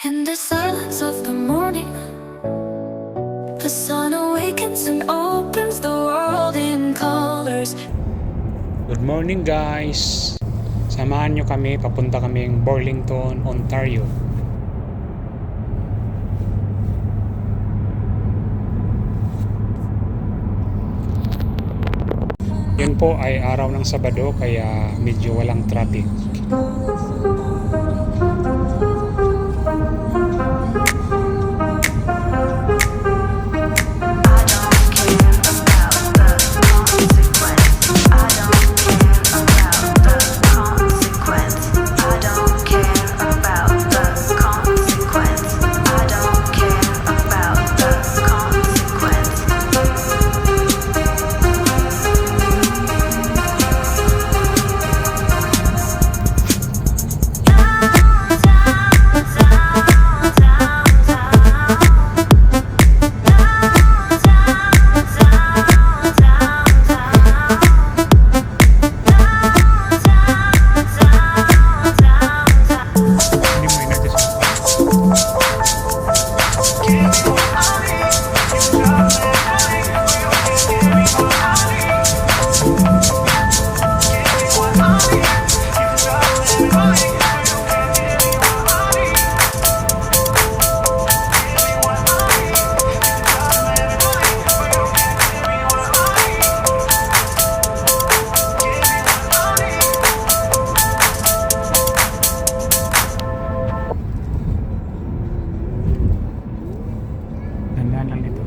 In the silence of the morning, the sun awakens and opens the world in colors. Good morning guys! Samahan nyo kami, papunta kaming Burlington, Ontario. Yun po ay araw ng Sabado kaya medyo walang traffic. Ganda lang dito.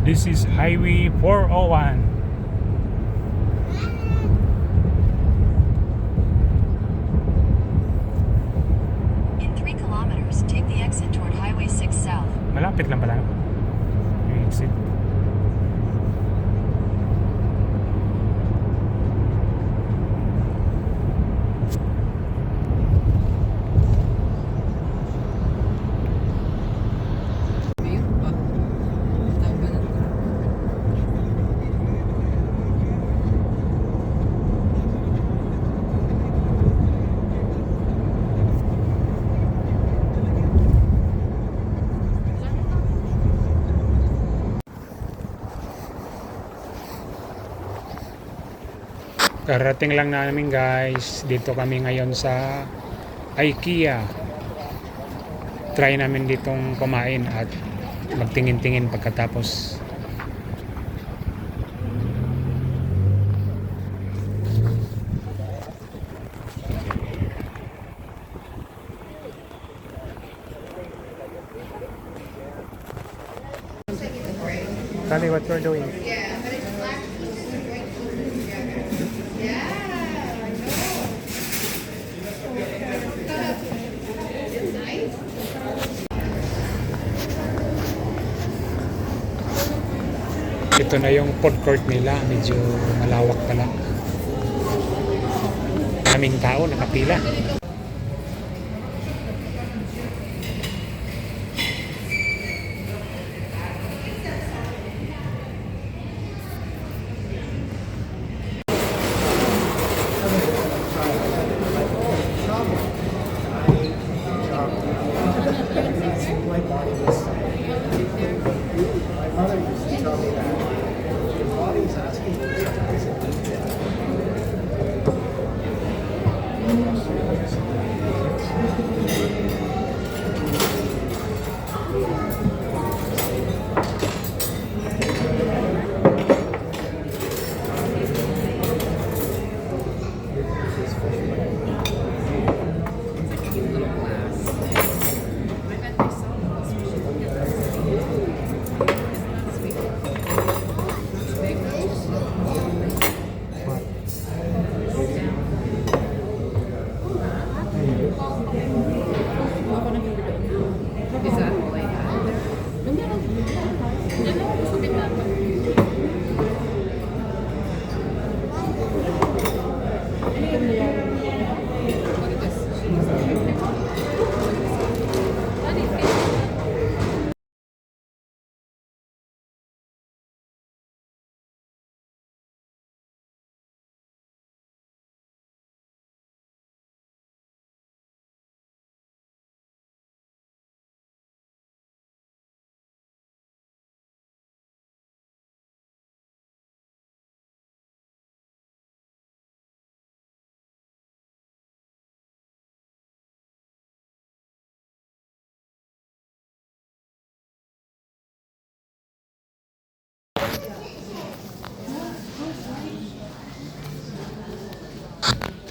This is Highway 401. In 3 kilometers, take the exit toward Highway 6 South. Malapit lang pala. Yung exit. Karating lang namin guys. Dito kami ngayon sa IKEA. Try namin ditong kumain at magtingin-tingin pagkatapos. Kali, what you're doing? Ito na yung food court nila, medyo malawak pala. Daming tao nakapila.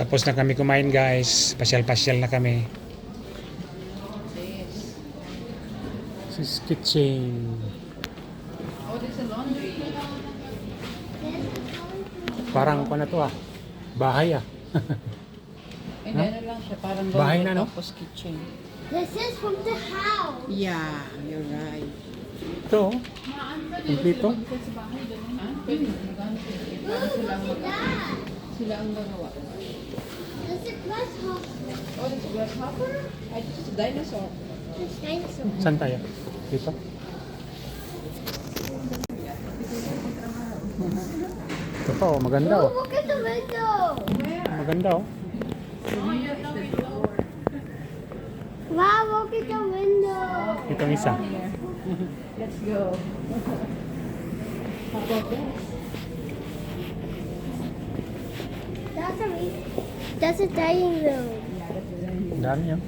Tapos na kami kumain guys. Pasyal-pasyal na kami. This is kitchen. Oh, there's a laundry. Parang ano to ah. Bahay ah. Hindi, ano lang siya, parang Bahay laundry na, no? tapos kitchen. This is from the house. Yeah, you're right. Ito oh. Kompleto. Ha? Pwede, magkano sila? Look at that. Sila ang gagawa. That's a grasshopper. Oh, that's a grasshopper? I thought it's a dinosaur. It's dinosaur. Saan tayo? Dito? Ito pa oh. Maganda Oh, oh. look at the window. Maganda oh. Wow, look at the window. Itong isa. Let's go. How about this? That's a dining room. Ang dami oh.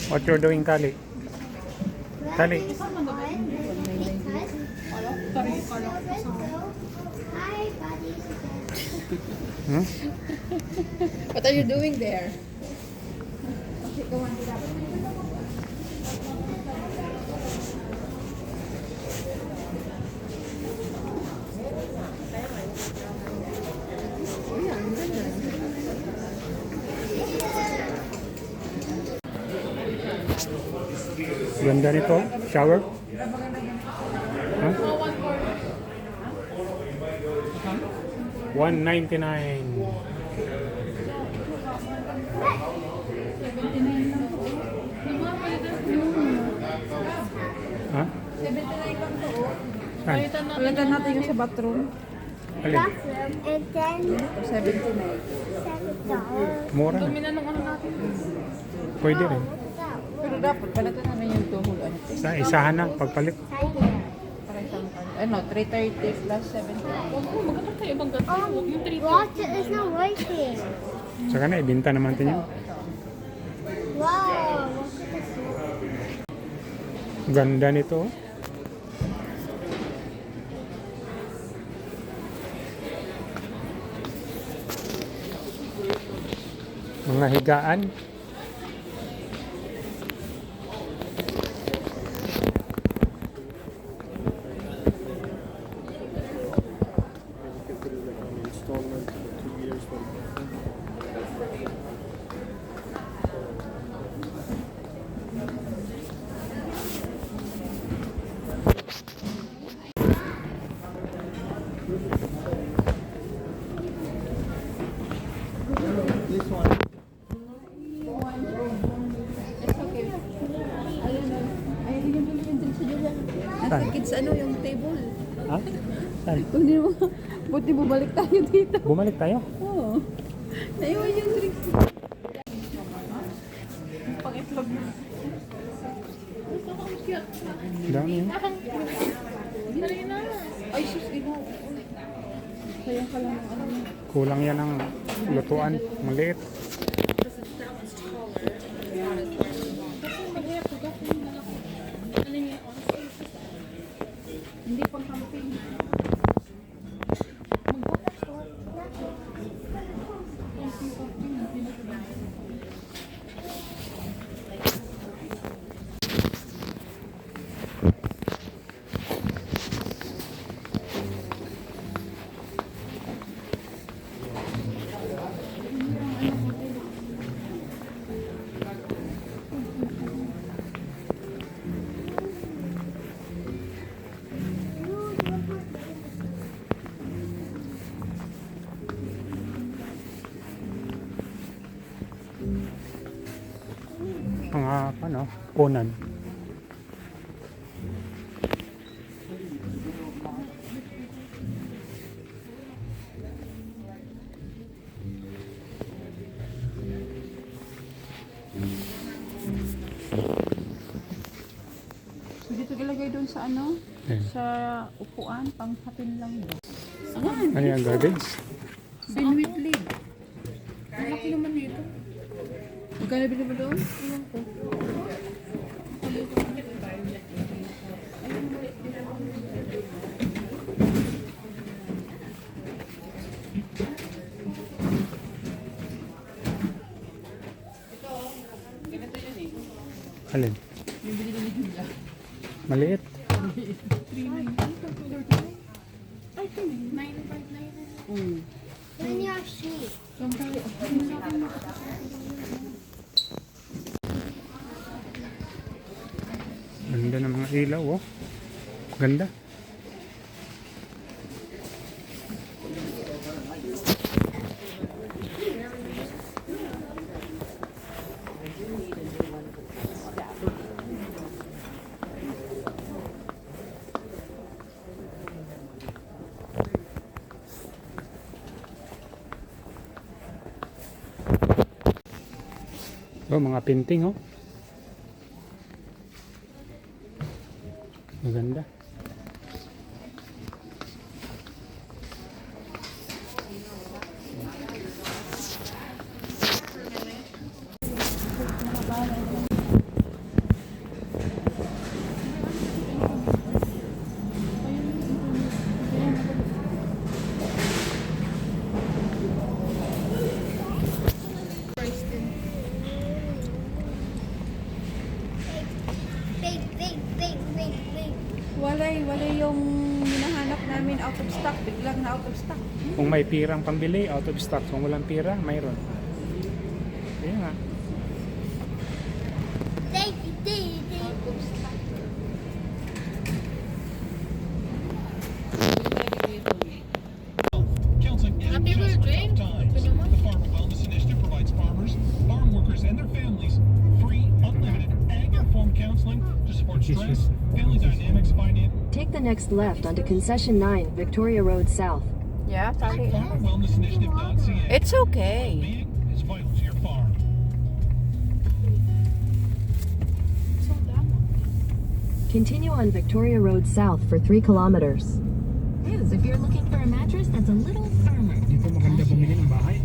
What you're doing, Kali? Kali. Hi, buddy. Hmm? What are you doing there? Ganda nito. Shower. Huh? 199. Ha? 79 lang to. Saan? Palitan natin yung sa bathroom. Alin? Bathroom and then $79. $7. Mura na. Minanong ano natin. Pwede rin. Pero dapat palitan namin yung tuhol. Ano? Isahan na. Pagpalit. Para isang ano, 330 plus 70. Magkano tayo bang gato? Yung 330. Water is not working. Saka na, ibinta naman ito niya. Wow, look at this. Ganda nito. oh. Mga higaan. Nasa kids ano yung table. Ha? Saan? Hindi mo, buti bumalik tayo dito. Bumalik tayo. Oo. Naiwan yung drinks. Pang-itlog na. Gusto ko ang cute. Dami yun. Dali na. Ay, sus, ino. Sayang ka lang ng ano. Kulang yan ng lutuan. Maliit. Hindi pang camping. Mga ano, punan. So, dito ilagay doon sa ano? Ayan. Sa upuan, pang hapin lang ba? Ano yan, garbage? Binwit lid. Ang laki naman dito. Magkano bilhin mo doon? Ewan ko. Alin? Yung binili ni Julia. Maliit? When you're asleep. Ganda ng mga ilaw, oh. Ganda. Oh, mga painting, oh. Maganda. Big. Walay yung hinahanap namin out of stock. Biglang na out of stock. Kung may pirang pambili, out of stock. Kung walang pira, mayroon. Ayan nga. Counseling is just for tough times. The Farmer Wellness Initiative provides farmers, farm workers, and their families free, unlimited, ag-informed counseling to support stress, family dynamics, finance. Take the next left onto Concession 9, Victoria Road South. Yeah, sorry. FarmerWellnessInitiative.ca. It's okay. Being is vital to your farm. Continue on Victoria Road South for 3 kilometers. Is if you're looking for a mattress that's a little firmer. Dito maganda bumili ng bahay.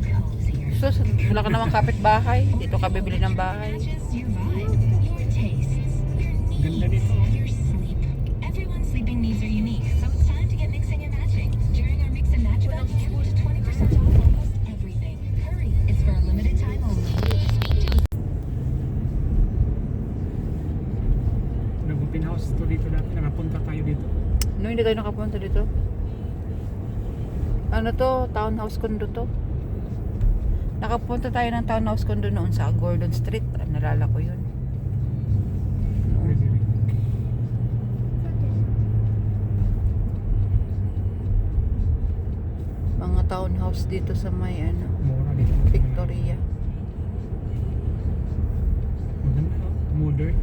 So, wala ka namang kapitbahay. Dito ka bibili ng bahay. Matches your vibe, your tastes, your Ganda needs, dito. your sleep. Everyone's sleeping needs are unique, so it's time to get mixing and matching. During our mix and match event, get up to 20% off almost everything. Hurry, it's for a limited time only. Speak to Nag-open house to dito dati. Nakapunta tayo dito. No, hindi tayo nakapunta dito. Ano to? Townhouse condo to. Nakapunta tayo ng townhouse condo noon sa Gordon Street. Nalala ko yun. Mga townhouse dito sa may ano, Mura dito. Victoria. Maganda, oh. Modern.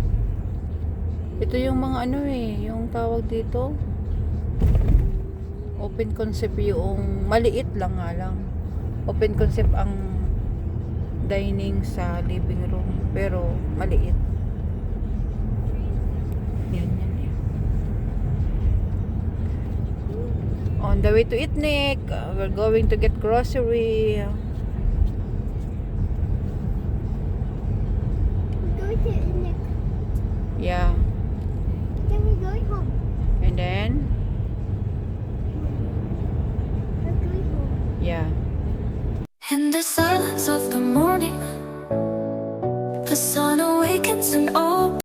Ito yung mga ano yung tawag dito. Open concept yung maliit lang nga lang. Open concept ang dining sa living room pero maliit. Yan. On the way to Itnik, we're going to get grocery. Go to Nick. Yeah. Then we're going home. And then, We're going home. yeah. In the silence of the morning, the sun awakens and opens.